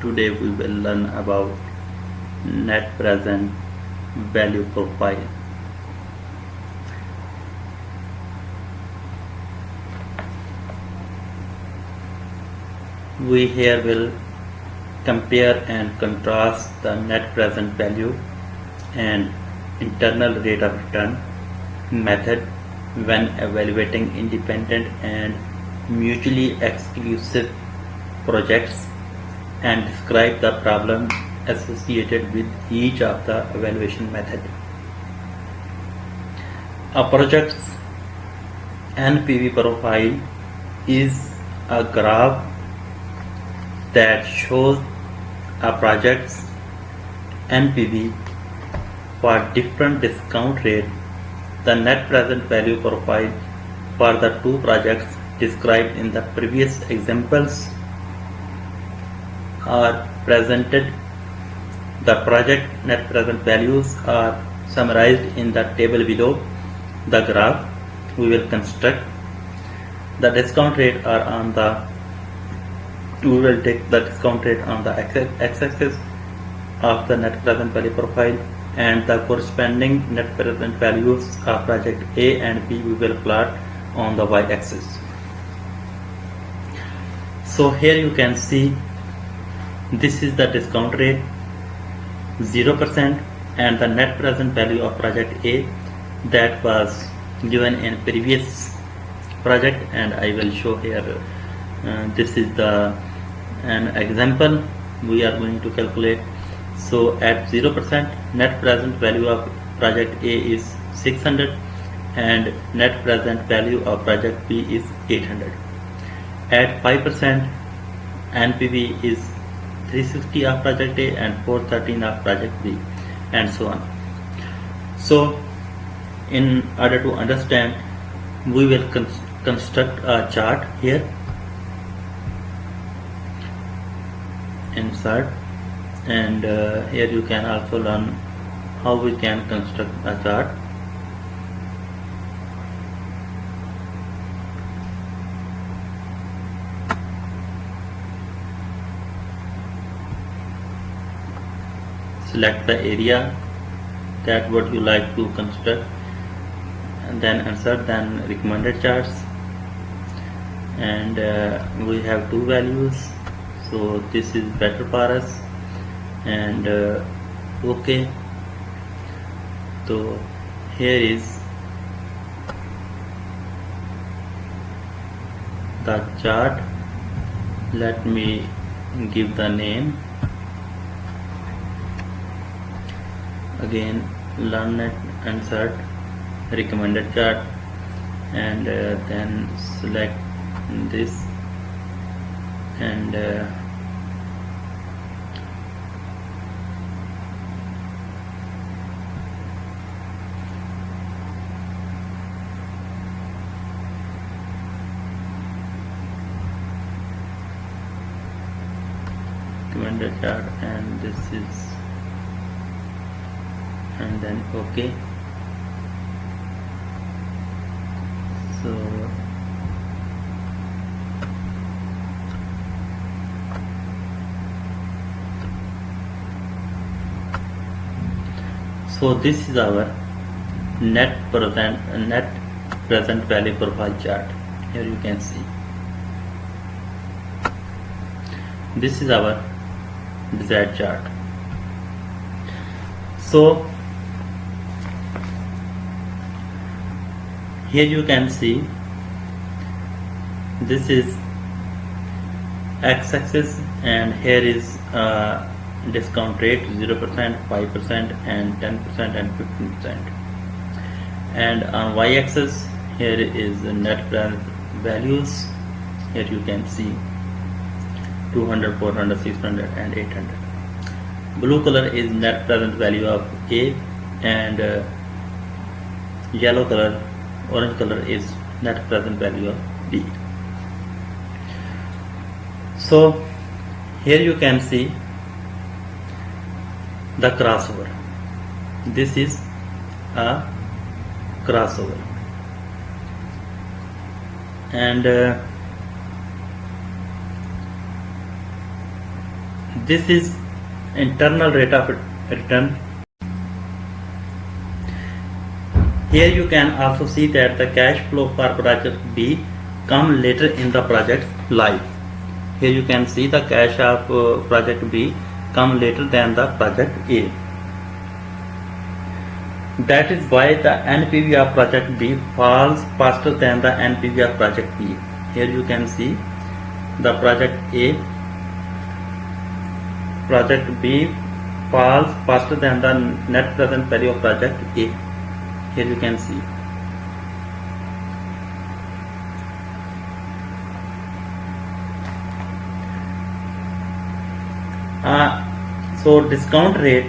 Today we will learn about net present value profile. We here will compare and contrast the net present value and internal rate of return method when evaluating independent and mutually exclusive projects, and describe the problem associated with each of the evaluation method. A project's NPV profile is a graph that shows a project's NPV for different discount rate. The net present value profile for the two projects described in the previous examples are presented. The project net present values are summarized in the table below the graph. We will construct the discount rate are on the we will take the discount rate on the x-axis of the net present value profile, and the corresponding net present values of project A and B we will plot on the y-axis. So here you can see this is the discount rate 0% and the net present value of project A that was given in previous project, and I will show here this is an example we are going to calculate. So at 0% net present value of project A is 600 and net present value of project B is 800. At 5% NPV is 360 of project A and 413 of project B, and so on. So in order to understand, we will construct a chart here. Insert, and here you can also learn how we can construct a chart. Select the area that what you like to construct, and then insert, then recommended charts, and we have two values, so this is better for us, and okay. So here is the chart. Let me give the name. Again, learn it, insert, recommended chart, and then select this, and recommended chart, and this is, and then okay. So this is our net present value profile chart. Here you can see this is our desired chart. So here you can see this is x-axis, and here is discount rate 0%, 5%, and 10% and 15%, and on y-axis here is the net present values. Here you can see 200, 400, 600, and 800. Blue color is net present value of A, and yellow color, orange color is net present value of B. So here you can see the crossover. This is a crossover, and This is internal rate of return. Here you can also see that the cash flow for project B come later in the project's life. Here you can see the cash of project B come later than the project A. That is why the NPV of project B falls faster than the NPV of project B. Here you can see the project A, project B falls faster than the net present value of project A. Here you can see. So discount rate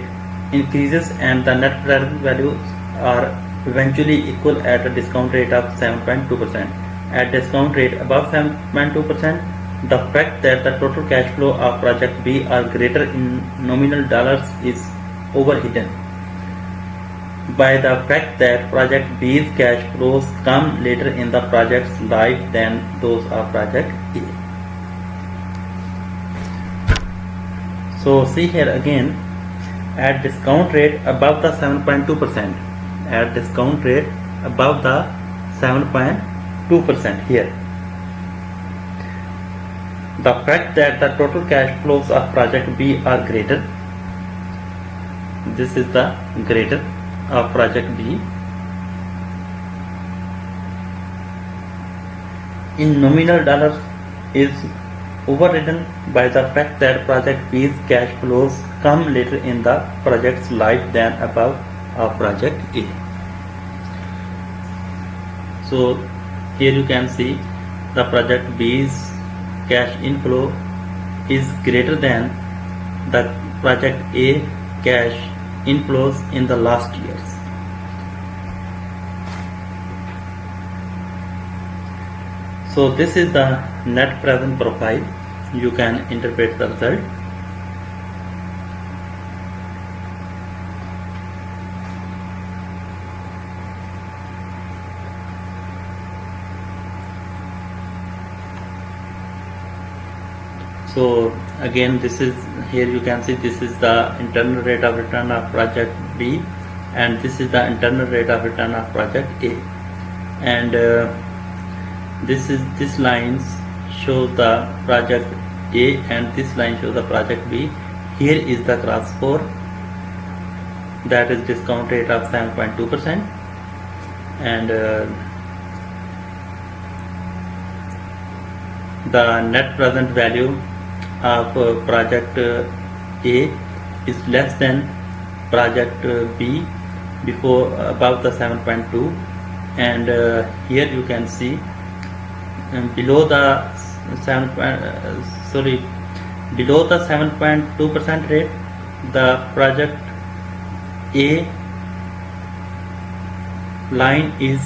increases and the net present values are eventually equal at a discount rate of 7.2%. At discount rate above 7.2%, the fact that the total cash flow of project B are greater in nominal dollars is overhidden by the fact that project B's cash flows come later in the project's life than those of project A. So see here again, at discount rate above the 7.2%, at discount rate above the 7.2% here. The fact that the total cash flows of project B are greater, this is the greater of project B, in nominal dollars is overridden by the fact that project B's cash flows come later in the project's life than above of project A. So here you can see the project B's cash inflow is greater than the project A cash inflows in the last years. So this is the net present profile. You can interpret the result. So again, this is, here you can see this is the internal rate of return of project B, and this is the internal rate of return of project A, and this lines shows the project A and this line shows the project B. Here is the cross score, that is discount rate of 7.2%, and the net present value of project A is less than project B before above the 7.2, and here you can see below the 7.2% rate, the project A line is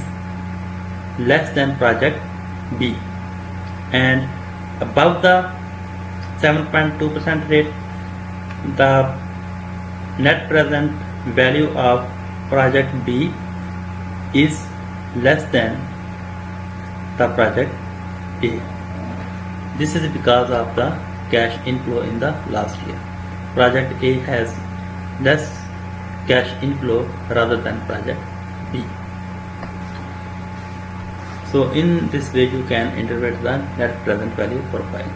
less than project B, and above the 7.2% rate, the net present value of project B is less than the project A. This is because of the cash inflow in the last year. Project A has less cash inflow rather than project B. So in this way you can interpret the net present value profile.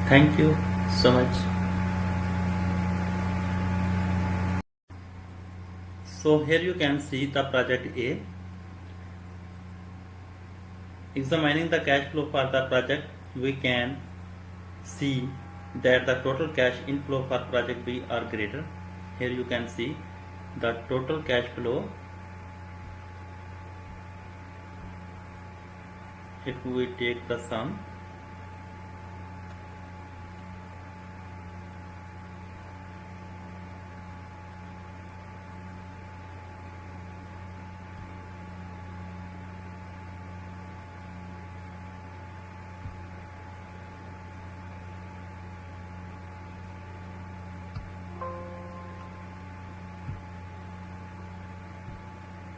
Thank you so much. So here you can see the project A. Examining the cash flow for the project, we can see that the total cash inflow for project B are greater. Here you can see the total cash flow. If we take the sum,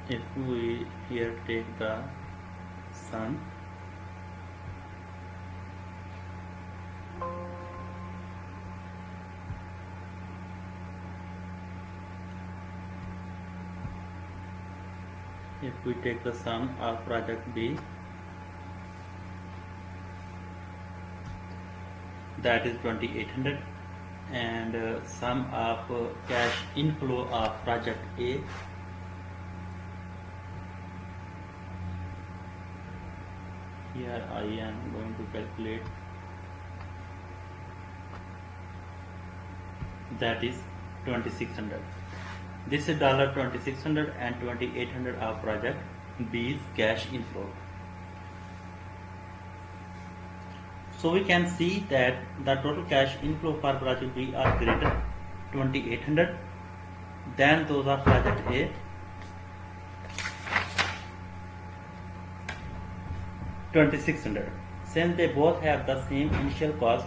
if we here take the sum, if we take the sum of project B, that is 2800, and sum of cash inflow of project A, here I am going to calculate, that is 2600. This is $2600 and 2800 of project B's cash inflow. So we can see that the total cash inflow for project B are greater 2800 than those of project A. 2600. Since they both have the same initial cost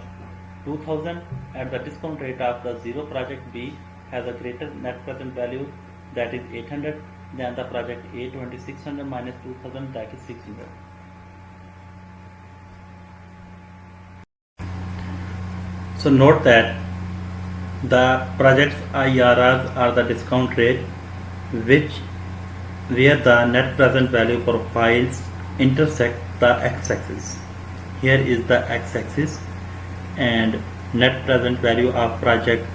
2000 at the discount rate of the zero, project B has a greater net present value, that is 800, than the project A. 2600 minus 2000, that is 600. So note that the project's IRRs are the discount rate where the net present value profiles intersect the x-axis. Here is the x-axis, and net present value of project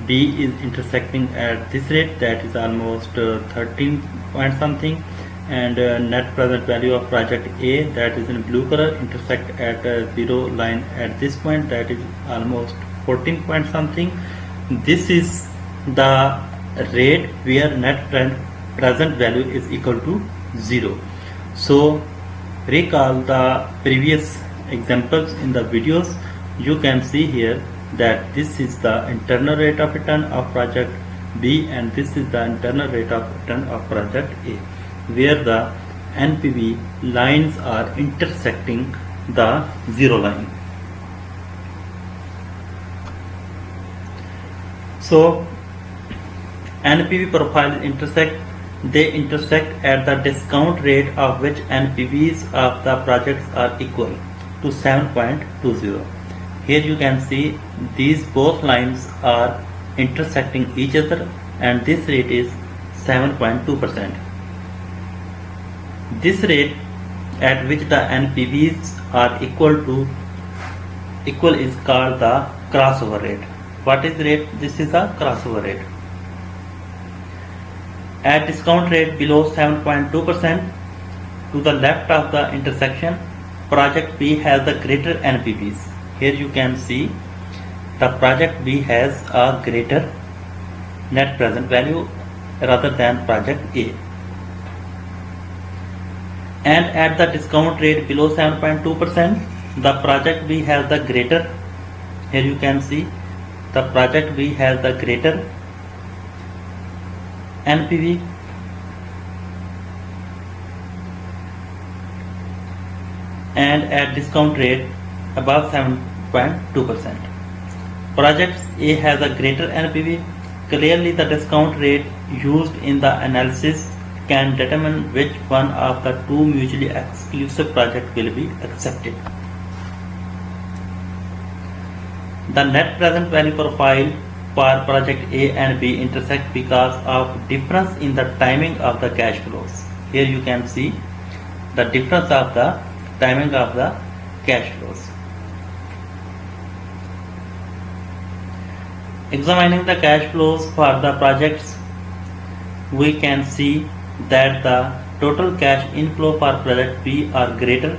B is intersecting at this rate, that is almost 13 point something, and net present value of project A, that is in blue color, intersect at zero line at this point, that is almost 14 point something. This is the rate where net present value is equal to 0. So recall the previous examples in the videos. You can see here that this is the internal rate of return of project B, and this is the internal rate of return of project A, where the NPV lines are intersecting the zero line. So NPV profiles they intersect at the discount rate of which NPVs of the projects are equal to 7.20. Here you can see these both lines are intersecting each other, and this rate is 7.2%. This rate at which the NPVs are equal is called the crossover rate. What is rate? This is a crossover rate. At discount rate below 7.2%, to the left of the intersection, project B has the greater NPVs. Here you can see the project B has a greater net present value rather than project A. And at the discount rate below 7.2%, the project B has the greater, here you can see the project B has the greater NPV, and at discount rate above 7.2%. Project A has a greater NPV. Clearly the discount rate used in the analysis can determine which one of the two mutually exclusive projects will be accepted. The net present value profile for project A and B intersect because of difference in the timing of the cash flows. Here you can see the difference of the timing of the cash flows. Examining the cash flows for the projects, we can see that the total cash inflow for project B are greater